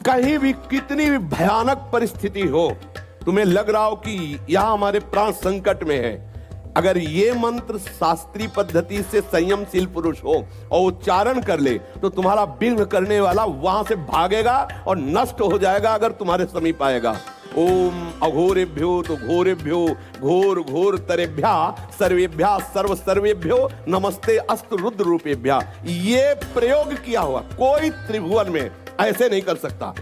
कहीं भी कितनी भी भयानक परिस्थिति हो, तुम्हें लग रहा हो कि यहां हमारे प्राण संकट में है, अगर ये मंत्र शास्त्रीय पद्धति से संयमशील पुरुष हो और उच्चारण कर ले तो तुम्हारा विघ्न करने वाला वहां से भागेगा और नष्ट हो जाएगा अगर तुम्हारे समीप आएगा। ओम अघोरेभ्यो तो घोरेभ्यो घोर घोर तरेभ्या सर्वेभ्या सर्व सर्वेभ्यो नमस्ते अस्तु रुद्र रूपेभ्या। ये प्रयोग किया हुआ कोई त्रिभुवन में ऐसे नहीं कर सकता।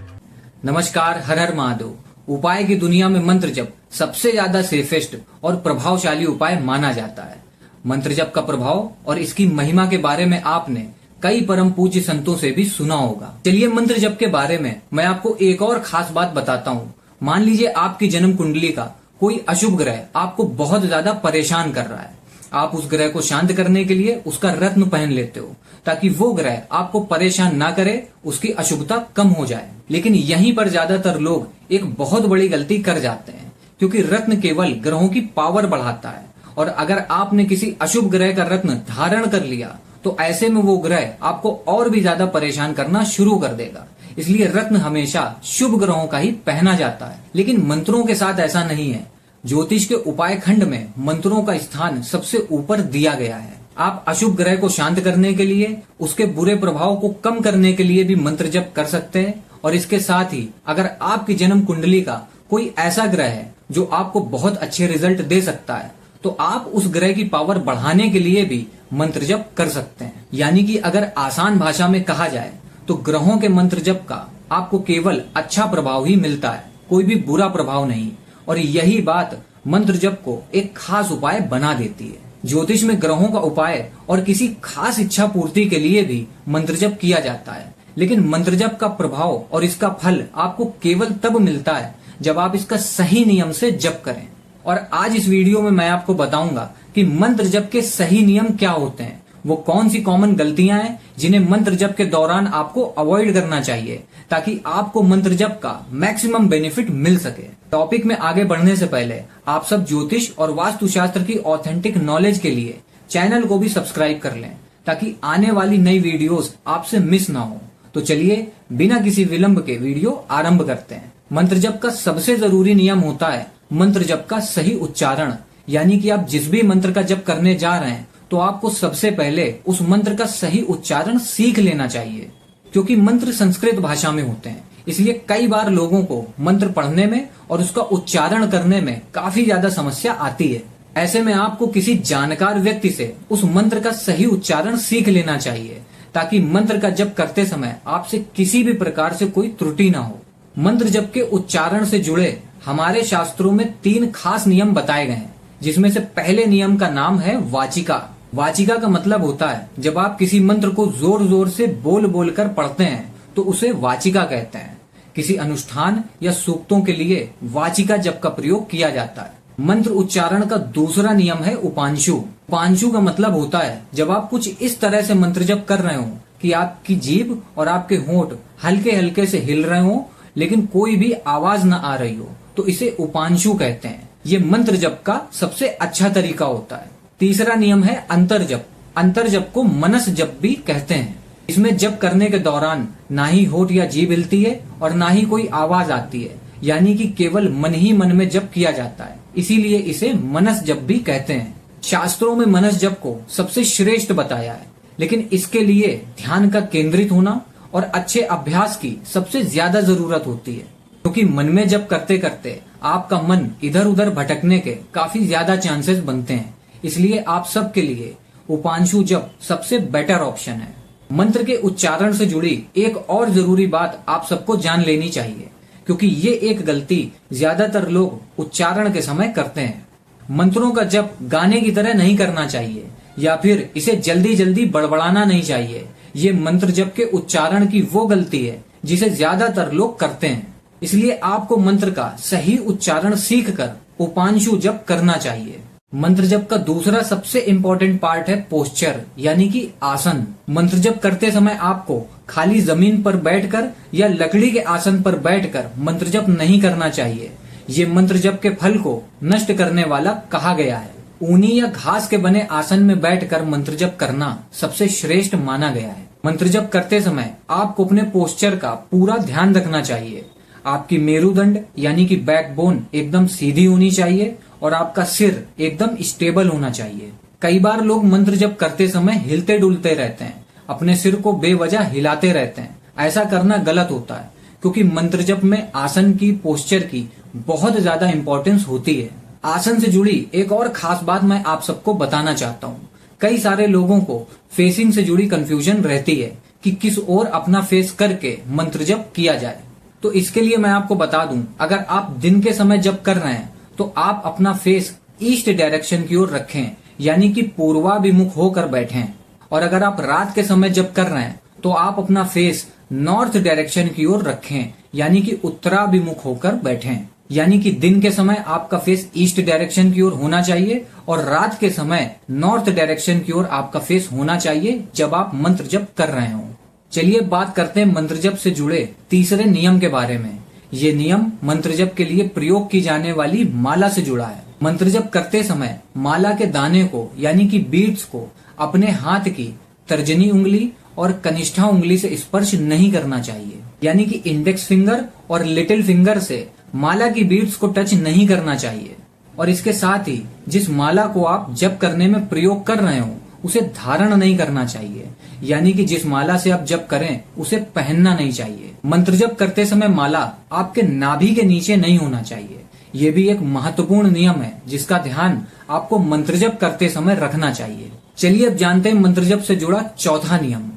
नमस्कार, हर हर महादेव। उपाय की दुनिया में मंत्र जप सबसे ज्यादा सेफेस्ट और प्रभावशाली उपाय माना जाता है। मंत्र जप का प्रभाव और इसकी महिमा के बारे में आपने कई परम पूज्य संतों से भी सुना होगा। चलिए मंत्र जप के बारे में मैं आपको एक और खास बात बताता हूँ। मान लीजिए आपकी जन्म कुंडली का कोई अशुभ ग्रह आपको बहुत ज्यादा परेशान कर रहा है। आप उस ग्रह को शांत करने के लिए उसका रत्न पहन लेते हो ताकि वो ग्रह आपको परेशान ना करे, उसकी अशुभता कम हो जाए। लेकिन यहीं पर ज्यादातर लोग एक बहुत बड़ी गलती कर जाते हैं, क्योंकि रत्न केवल ग्रहों की पावर बढ़ाता है और अगर आपने किसी अशुभ ग्रह का रत्न धारण कर लिया तो ऐसे में वो ग्रह आपको और भी ज्यादा परेशान करना शुरू कर देगा। इसलिए रत्न हमेशा शुभ ग्रहों का ही पहना जाता है। लेकिन मंत्रों के साथ ऐसा नहीं है। ज्योतिष के उपाय खंड में मंत्रों का स्थान सबसे ऊपर दिया गया है। आप अशुभ ग्रह को शांत करने के लिए, उसके बुरे प्रभाव को कम करने के लिए भी मंत्र जप कर सकते हैं। और इसके साथ ही अगर आपकी जन्म कुंडली का कोई ऐसा ग्रह है जो आपको बहुत अच्छे रिजल्ट दे सकता है तो आप उस ग्रह की पावर बढ़ाने के लिए भी मंत्र जप कर सकते हैं। यानी कि अगर आसान भाषा में कहा जाए तो ग्रहों के मंत्र जप का आपको केवल अच्छा प्रभाव ही मिलता है, कोई भी बुरा प्रभाव नहीं। और यही बात मंत्र जप को एक खास उपाय बना देती है। ज्योतिष में ग्रहों का उपाय और किसी खास इच्छा पूर्ति के लिए भी मंत्र जप किया जाता है। लेकिन मंत्र जप का प्रभाव और इसका फल आपको केवल तब मिलता है जब आप इसका सही नियम से जप करें। और आज इस वीडियो में मैं आपको बताऊंगा कि मंत्र जप के सही नियम क्या होते हैं, वो कौन सी कॉमन गलतियां हैं जिन्हें मंत्र जप के दौरान आपको अवॉइड करना चाहिए ताकि आपको मंत्र जप का मैक्सिमम बेनिफिट मिल सके। टॉपिक में आगे बढ़ने से पहले आप सब ज्योतिष और वास्तुशास्त्र की ऑथेंटिक नॉलेज के लिए चैनल को भी सब्सक्राइब कर लें ताकि आने वाली नई वीडियोस आपसे मिस ना हो। तो चलिए बिना किसी विलंब के वीडियो आरंभ करते हैं। मंत्र जप का सबसे जरूरी नियम होता है मंत्र जप का सही उच्चारण। यानी कि आप जिस भी मंत्र का जप करने जा रहे हैं तो आपको सबसे पहले उस मंत्र का सही उच्चारण सीख लेना चाहिए। क्योंकि मंत्र संस्कृत भाषा में होते हैं, इसलिए कई बार लोगों को मंत्र पढ़ने में और उसका उच्चारण करने में काफी ज्यादा समस्या आती है। ऐसे में आपको किसी जानकार व्यक्ति से उस मंत्र का सही उच्चारण सीख लेना चाहिए ताकि मंत्र का जप करते समय आपसे किसी भी प्रकार से कोई त्रुटि ना हो। मंत्र जप के उच्चारण से जुड़े हमारे शास्त्रों में 3 खास नियम बताए गए हैं, जिसमें से पहले नियम का नाम है वाचिका। वाचिका का मतलब होता है जब आप किसी मंत्र को जोर जोर से बोल बोल कर पढ़ते हैं तो उसे वाचिका कहते हैं। किसी अनुष्ठान या सूक्तों के लिए वाचिका जप का प्रयोग किया जाता है। मंत्र उच्चारण का दूसरा नियम है उपांशु। उपांशु का मतलब होता है जब आप कुछ इस तरह से मंत्र जप कर रहे हो कि आपकी जीभ और आपके होंठ हल्के हल्के से हिल रहे हो लेकिन कोई भी आवाज न आ रही हो, तो इसे उपांशु कहते हैं। ये मंत्र जप का सबसे अच्छा तरीका होता है। तीसरा नियम है अंतर जप। अंतर जप को मनस जप भी कहते हैं। इसमें जप करने के दौरान ना ही होठ या जीभ हिलती है और ना ही कोई आवाज आती है, यानी कि केवल मन ही मन में जप किया जाता है, इसीलिए इसे मनस जप भी कहते हैं। शास्त्रों में मनस जप को सबसे श्रेष्ठ बताया है, लेकिन इसके लिए ध्यान का केंद्रित होना और अच्छे अभ्यास की सबसे ज्यादा जरूरत होती है। क्योंकि मन में जप करते करते आपका मन इधर उधर भटकने के काफी ज्यादा चांसेस बनते हैं। इसलिए आप सबके लिए उपांशु जप सबसे बेटर ऑप्शन है। मंत्र के उच्चारण से जुड़ी एक और जरूरी बात आप सबको जान लेनी चाहिए, क्योंकि ये एक गलती ज्यादातर लोग उच्चारण के समय करते हैं। मंत्रों का जप गाने की तरह नहीं करना चाहिए या फिर इसे जल्दी जल्दी बड़बड़ाना नहीं चाहिए। ये मंत्र जप के उच्चारण की वो गलती है जिसे ज्यादातर लोग करते हैं। इसलिए आपको मंत्र का सही उच्चारण सीखकर उपांशु जप करना चाहिए। मंत्र जप का दूसरा सबसे इम्पोर्टेंट पार्ट है पोस्चर, यानी कि आसन। मंत्र जप करते समय आपको खाली जमीन पर बैठकर या लकड़ी के आसन पर बैठकर मंत्र जप नहीं करना चाहिए। ये मंत्र जप के फल को नष्ट करने वाला कहा गया है। ऊनी या घास के बने आसन में बैठकर मंत्र जप करना सबसे श्रेष्ठ माना गया है। मंत्र जप करते समय आपको अपने पोस्चर का पूरा ध्यान रखना चाहिए। आपकी मेरुदंड यानी कि बैकबोन एकदम सीधी होनी चाहिए और आपका सिर एकदम स्टेबल होना चाहिए। कई बार लोग मंत्र जप करते समय हिलते डुलते रहते हैं, अपने सिर को बेवजह हिलाते रहते हैं। ऐसा करना गलत होता है, क्योंकि मंत्र जप में आसन की, पोस्चर की बहुत ज्यादा इंपॉर्टेंस होती है। आसन से जुड़ी एक और खास बात मैं आप सबको बताना चाहता हूँ। कई सारे लोगों को फेसिंग से जुड़ी कंफ्यूजन रहती है कि किस ओर अपना फेस करके मंत्र जप किया जाए। तो इसके लिए मैं आपको बता दूं, अगर आप दिन के समय जप कर रहे हैं तो आप अपना फेस ईस्ट डायरेक्शन की ओर रखें, यानी कि पूर्वाभिमुख होकर बैठें। और अगर आप रात के समय जप कर रहे हैं तो आप अपना फेस नॉर्थ डायरेक्शन की ओर रखें, यानी कि उत्तराभिमुख होकर बैठें। यानी कि दिन के समय आपका फेस ईस्ट डायरेक्शन की ओर होना चाहिए और रात के समय नॉर्थ डायरेक्शन की ओर आपका फेस होना चाहिए जब आप मंत्र जप कर रहे हो। चलिए बात करते हैं मंत्र जप से जुड़े तीसरे नियम के बारे में। ये नियम मंत्र जप के लिए प्रयोग की जाने वाली माला से जुड़ा है। मंत्र जप करते समय माला के दाने को यानी कि बीड्स को अपने हाथ की तर्जनी उंगली और कनिष्ठा उंगली से स्पर्श नहीं करना चाहिए। यानी कि इंडेक्स फिंगर और लिटिल फिंगर से माला की बीड्स को टच नहीं करना चाहिए। और इसके साथ ही जिस माला को आप जप करने में प्रयोग कर रहे हो उसे धारण नहीं करना चाहिए। यानी कि जिस माला से आप जप करें उसे पहनना नहीं चाहिए। मंत्र जप करते समय माला आपके नाभि के नीचे नहीं होना चाहिए। ये भी एक महत्वपूर्ण नियम है जिसका ध्यान आपको मंत्र जप करते समय रखना चाहिए। चलिए अब जानते हैं मंत्र जप से जुड़ा चौथा नियम।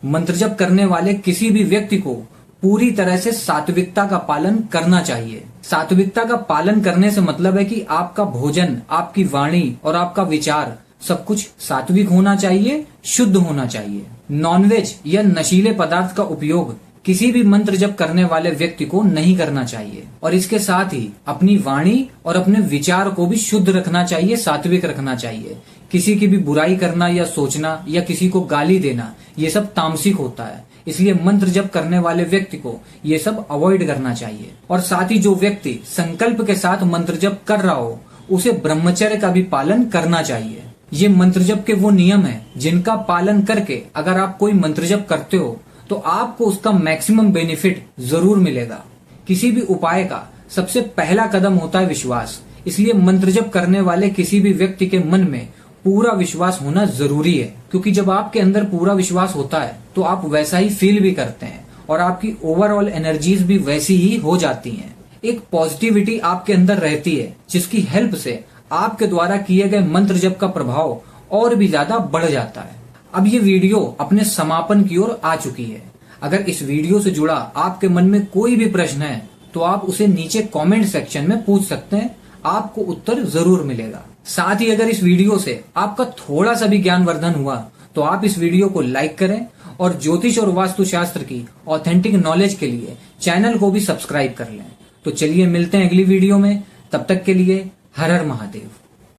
मंत्र जप करने वाले किसी भी व्यक्ति को पूरी तरह से सात्विकता का पालन करना चाहिए। सात्विकता का पालन करने से मतलब है कि आपका भोजन, आपकी वाणी और आपका विचार सब कुछ सात्विक होना चाहिए, शुद्ध होना चाहिए। नॉनवेज या नशीले पदार्थ का उपयोग किसी भी मंत्र जप करने वाले व्यक्ति को नहीं करना चाहिए। और इसके साथ ही अपनी वाणी और अपने विचार को भी शुद्ध रखना चाहिए, सात्विक रखना चाहिए। किसी की भी बुराई करना या सोचना या किसी को गाली देना ये सब तामसिक होता है। इसलिए मंत्र जप करने वाले व्यक्ति को ये सब अवॉइड करना चाहिए। और साथ ही जो व्यक्ति संकल्प के साथ मंत्र जप कर रहा हो उसे ब्रह्मचर्य का भी पालन करना चाहिए। ये मंत्र जप के वो नियम है जिनका पालन करके अगर आप कोई मंत्र जप करते हो तो आपको उसका मैक्सिमम बेनिफिट जरूर मिलेगा। किसी भी उपाय का सबसे पहला कदम होता है विश्वास। इसलिए मंत्र जप करने वाले किसी भी व्यक्ति के मन में पूरा विश्वास होना जरूरी है, क्योंकि जब आपके अंदर पूरा विश्वास होता है तो आप वैसा ही फील भी करते हैं और आपकी ओवरऑल एनर्जीज भी वैसी ही हो जाती हैं। एक पॉजिटिविटी आपके अंदर रहती है जिसकी हेल्प से आपके द्वारा किए गए मंत्र जप का प्रभाव और भी ज्यादा बढ़ जाता है। अब ये वीडियो अपने समापन की ओर आ चुकी है। अगर इस वीडियो से जुड़ा आपके मन में कोई भी प्रश्न है तो आप उसे नीचे कमेंट सेक्शन में पूछ सकते हैं, आपको उत्तर जरूर मिलेगा। साथ ही अगर इस वीडियो से आपका थोड़ा सा भी ज्ञानवर्धन हुआ तो आप इस वीडियो को लाइक करें और ज्योतिष और वास्तुशास्त्र की ऑथेंटिक नॉलेज के लिए चैनल को भी सब्सक्राइब कर लें। तो चलिए मिलते हैं अगली वीडियो में, तब तक के लिए हर हर महादेव।